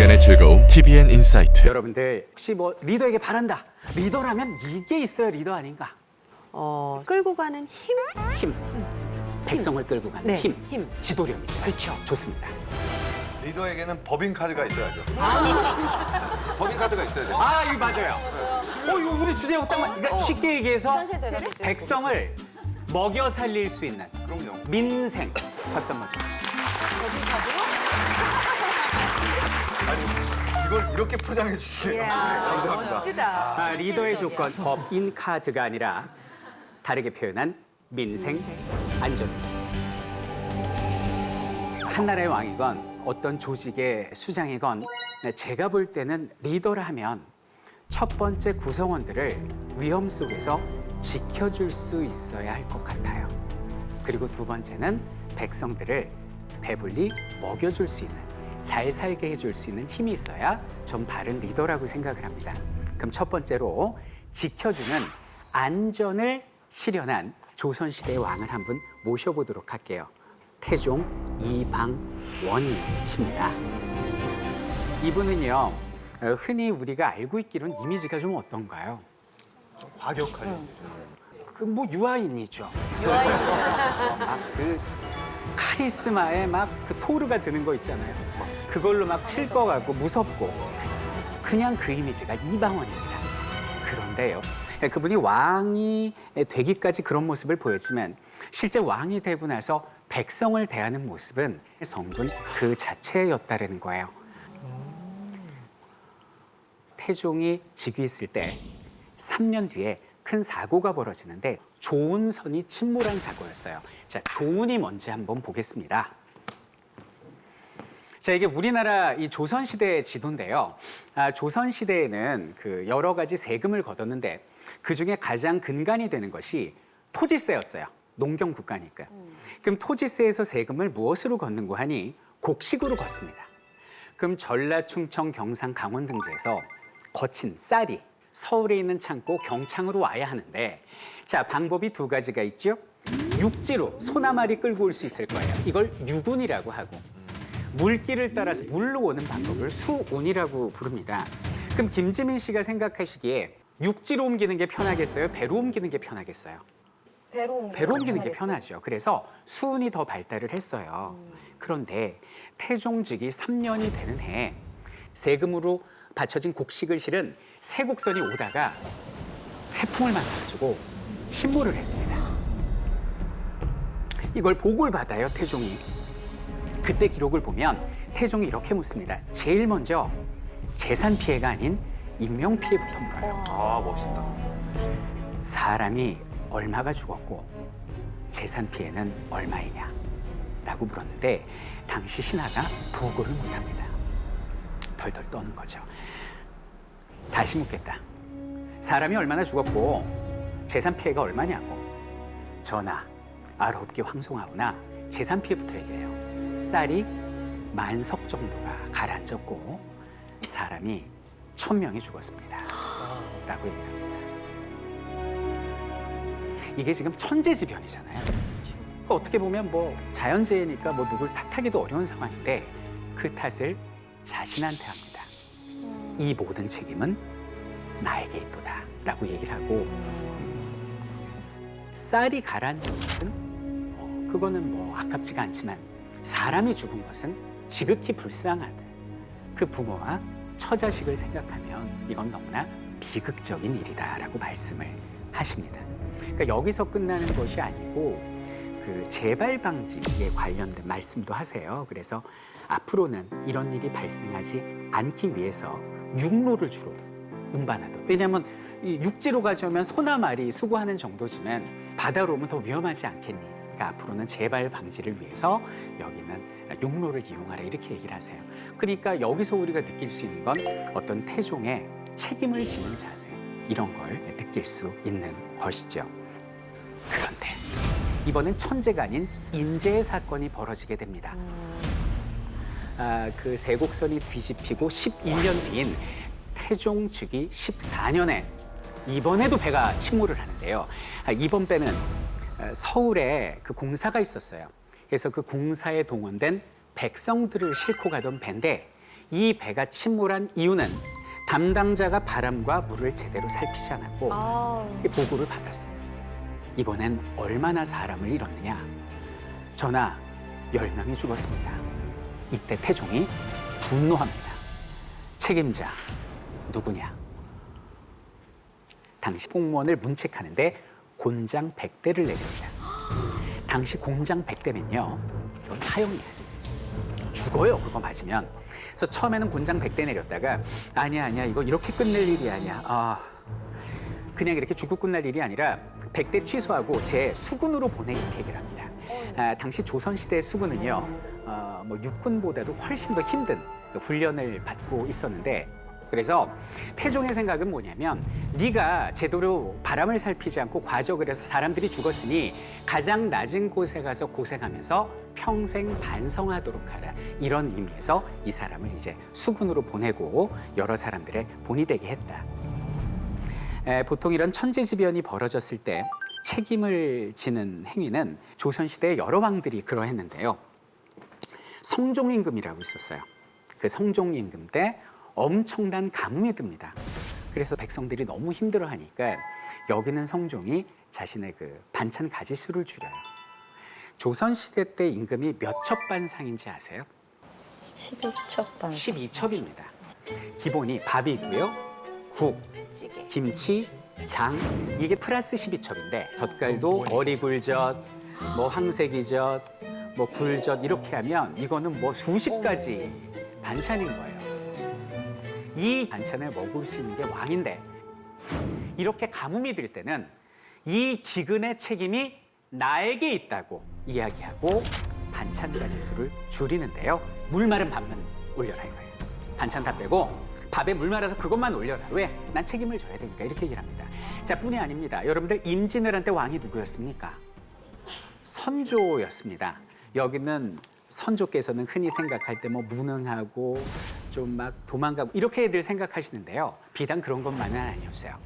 시간의 즐거움 TVN 인사이트. 여러분들 혹시 뭐 리더에게 바란다. 리더라면 이게 있어야 리더 아닌가? 끌고 가는 힘? 힘. 백성을 끌고 가는 네, 힘. 힘. 지도력이죠. 그렇죠. 좋습니다. 리더에게는 법인 카드가 있어야죠. 법인 카드가 있어야 돼요. 아, 이거 맞아요. 이거 우리 주제하고 딱 맞. 그러니까 쉽게 얘기해서 백성을 먹여 살릴 수 있는 그럼요. 민생. 박수 한번 주세요. 아니, 이걸 이렇게 포장해 주시네요. 감사합니다. 멋지다. 리더의 조건 법인 카드가 아니라 다르게 표현한 민생 안전입니다. 한나라의 왕이건 어떤 조직의 수장이건 제가 볼 때는 리더를 하면 첫 번째 구성원들을 위험 속에서 지켜줄 수 있어야 할 것 같아요. 그리고 두 번째는 백성들을 배불리 먹여줄 수 있는, 잘 살게 해줄 수 있는 힘이 있어야 전 바른 리더라고 생각을 합니다. 그럼 첫 번째로 지켜주는 안전을 실현한 조선시대의 왕을 한 분 모셔보도록 할게요. 태종 이방원이십니다. 이분은요, 흔히 우리가 알고 있기로는 이미지가 좀 어떤가요? 과격하죠. 뭐 유아인이죠. 막 그 카리스마에 막 그 토르가 드는 거 있잖아요. 그걸로 막 칠 것 같고 무섭고 그냥 그 이미지가 이방원입니다. 그런데요, 그분이 왕이 되기까지 그런 모습을 보였지만 실제 왕이 되고 나서 백성을 대하는 모습은 성분 그 자체였다라는 거예요. 태종이 즉위했을 때 3년 뒤에 큰 사고가 벌어지는데 조은선이 침몰한 사고였어요. 자, 조은이 뭔지 한번 보겠습니다. 자, 이게 우리나라 이 조선시대의 지도인데요. 조선시대에는 그 여러 가지 세금을 걷었는데 그 중에 가장 근간이 되는 것이 토지세였어요. 농경 국가니까. 그럼 토지세에서 세금을 무엇으로 걷는고 하니 곡식으로 걷습니다. 그럼 전라, 충청, 경상, 강원 등지에서 거친 쌀이 서울에 있는 창고 경창으로 와야 하는데, 자, 방법이 두 가지가 있죠. 육지로 소나 말이 끌고 올 수 있을 거예요. 이걸 유군이라고 하고, 물길을 따라서 물로 오는 방법을 수운이라고 부릅니다. 그럼 김지민 씨가 생각하시기에 육지로 옮기는 게 편하겠어요? 배로 옮기는 게 편하겠어요? 배로 옮기는 게 편하죠. 그래서 수운이 더 발달을 했어요. 그런데 태종직이 3년이 되는 해에 세금으로 바쳐진 곡식을 실은 세곡선이 오다가 태풍을 만나가지고 침몰을 했습니다. 이걸 보고를 받아요, 태종이. 그때 기록을 보면 태종이 이렇게 묻습니다. 제일 먼저 재산 피해가 아닌 인명 피해부터 물어요. 아, 멋있다. 사람이 얼마가 죽었고 재산 피해는 얼마이냐? 라고 물었는데 당시 신하가 보고를 못합니다. 덜덜 떠는 거죠. 다시 묻겠다. 사람이 얼마나 죽었고 재산 피해가 얼마냐고. 전하, 아롭기 황송하오나 재산 피해부터 얘기해요. 쌀이 10,000석 정도가 가라앉았고 사람이 1,000명이 죽었습니다. 라고 얘기를 합니다. 이게 지금 천재지변이잖아요. 그러니까 어떻게 보면 뭐 자연재해니까 뭐 누굴 탓하기도 어려운 상황인데 그 탓을 자신한테 합니다. 이 모든 책임은 나에게 있도다 라고 얘기를 하고, 쌀이 가라앉은 것은 그거는 뭐 아깝지가 않지만 사람이 죽은 것은 지극히 불쌍하다. 그 부모와 처자식을 생각하면 이건 너무나 비극적인 일이다라고 말씀을 하십니다. 그러니까 여기서 끝나는 것이 아니고 그 재발 방지에 관련된 말씀도 하세요. 그래서 앞으로는 이런 일이 발생하지 않기 위해서 육로를 주로 운반하도록. 왜냐하면 이 육지로 가져오면 소나 말이 수고하는 정도지만 바다로 오면 더 위험하지 않겠니? 그러니까 앞으로는 재발 방지를 위해서 여기는 육로를 이용하라 이렇게 얘기를 하세요. 그러니까 여기서 우리가 느낄 수 있는 건 어떤 태종의 책임을 지는 자세, 이런 걸 느낄 수 있는 것이죠. 그런데 이번엔 천재가 아닌 인재의 사건이 벌어지게 됩니다. 그 세곡선이 뒤집히고 11년 뒤인 태종 즉위 14년에 이번에도 배가 침몰을 하는데요. 이번 배는 서울에 그 공사가 있었어요. 그래서 그 공사에 동원된 백성들을 싣고 가던 배인데 이 배가 침몰한 이유는 담당자가 바람과 물을 제대로 살피지 않았고 이 보고를 받았어요. 이번엔 얼마나 사람을 잃었느냐. 전하 10명이 죽었습니다. 이때 태종이 분노합니다. 책임자 누구냐? 당시 공무원을 문책하는데 곤장 100대를 내립니다. 당시 공장 100대면요, 이건 사형이에요. 죽어요, 그거 맞으면. 그래서 처음에는 곤장 100대 내렸다가 아니야 이거 이렇게 끝낼 일이 아니야. 그냥 이렇게 죽고 끝날 일이 아니라 100대 취소하고 제 수군으로 보내 이렇게 얘기를 합니다. 당시 조선시대의 수군은요, 뭐 육군보다도 훨씬 더 힘든 훈련을 받고 있었는데, 그래서 태종의 생각은 뭐냐면 네가 제대로 바람을 살피지 않고 과적을 해서 사람들이 죽었으니 가장 낮은 곳에 가서 고생하면서 평생 반성하도록 하라. 이런 의미에서 이 사람을 이제 수군으로 보내고 여러 사람들의 본이 되게 했다. 보통 이런 천재지변이 벌어졌을 때 책임을 지는 행위는 조선시대의 여러 왕들이 그러했는데요. 성종임금이라고 있었어요. 그 성종임금 때 엄청난 가뭄이 듭니다. 그래서 백성들이 너무 힘들어하니까 여기는 성종이 자신의 그 반찬 가지수를 줄여요. 조선시대 때 임금이 몇 첩반상인지 아세요? 12첩반. 12첩입니다. 기본이 밥이고요. 국, 찌개. 김치, 장, 이게 플러스 12첩인데 젓갈도 어리굴젓, 뭐 황새기젓, 뭐 굴젓 이렇게 하면 이거는 뭐 수십 가지 반찬인 거예요. 이 반찬을 먹을 수 있는 게 왕인데 이렇게 가뭄이 들 때는 이 기근의 책임이 나에게 있다고 이야기하고 반찬 가지수를 줄이는데요. 물 마른 밥만 올려라 이거예요. 반찬 다 빼고 밥에 물 말아서 그것만 올려라. 왜? 난 책임을 져야 되니까 이렇게 얘기를 합니다. 자, 뿐이 아닙니다. 여러분들 임진왜란 때 왕이 누구였습니까? 선조였습니다. 여기는 선조께서는 흔히 생각할 때 뭐 무능하고 좀 막 도망가고 이렇게들 생각하시는데요. 비단 그런 것만은 아니었어요.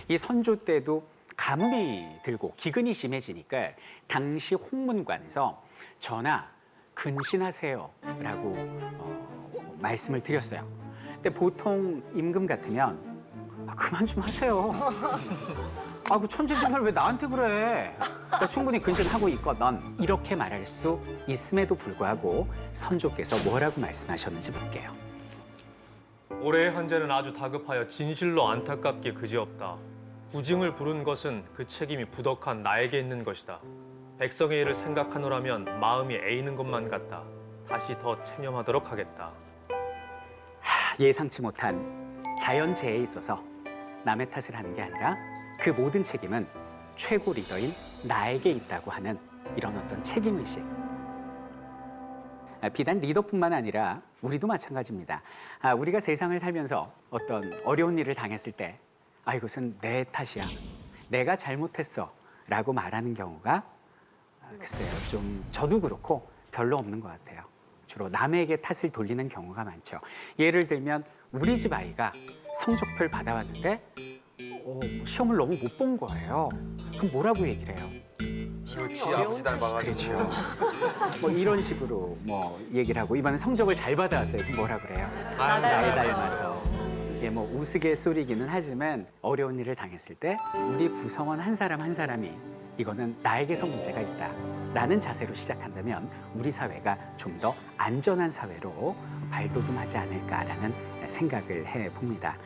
이 선조 때도 가뭄이 들고 기근이 심해지니까 당시 홍문관에서 전하 근신하세요라고 말씀을 드렸어요. 근데 보통 임금 같으면 그만 좀 하세요. 그 천재지변을 왜 나한테 그래? 나 충분히 근신하고 있거든. 이렇게 말할 수 있음에도 불구하고 선조께서 뭐라고 말씀하셨는지 볼게요. 올해의 헌재는 아주 다급하여 진실로 안타깝게 그지없다. 구징을 부른 것은 그 책임이 부덕한 나에게 있는 것이다. 백성의 일을 생각하노라면 마음이 애이는 것만 같다. 다시 더 체념하도록 하겠다. 예상치 못한 자연재해에 있어서 남의 탓을 하는 게 아니라 그 모든 책임은 최고 리더인 나에게 있다고 하는 이런 어떤 책임의식. 비단 리더뿐만 아니라 우리도 마찬가지입니다. 우리가 세상을 살면서 어떤 어려운 일을 당했을 때 이것은 내 탓이야. 내가 잘못했어. 라고 말하는 경우가 글쎄요. 좀 저도 그렇고 별로 없는 것 같아요. 주로 남에게 탓을 돌리는 경우가 많죠. 예를 들면 우리 집 아이가 성적표를 받아왔는데 시험을 너무 못 본 거예요. 그럼 뭐라고 얘기를 해요? 그렇지, 아버지 닮아가지고. 그렇죠. 뭐 이런 식으로 뭐 얘기를 하고 이번에 성적을 잘 받아왔어요. 그럼 뭐라 그래요? 날 닮아서. 예, 뭐 우스갯소리기는 하지만 어려운 일을 당했을 때 우리 구성원 한 사람 한 사람이 이거는 나에게서 문제가 있다라는 자세로 시작한다면 우리 사회가 좀 더 안전한 사회로 발돋움하지 않을까라는 생각을 해봅니다.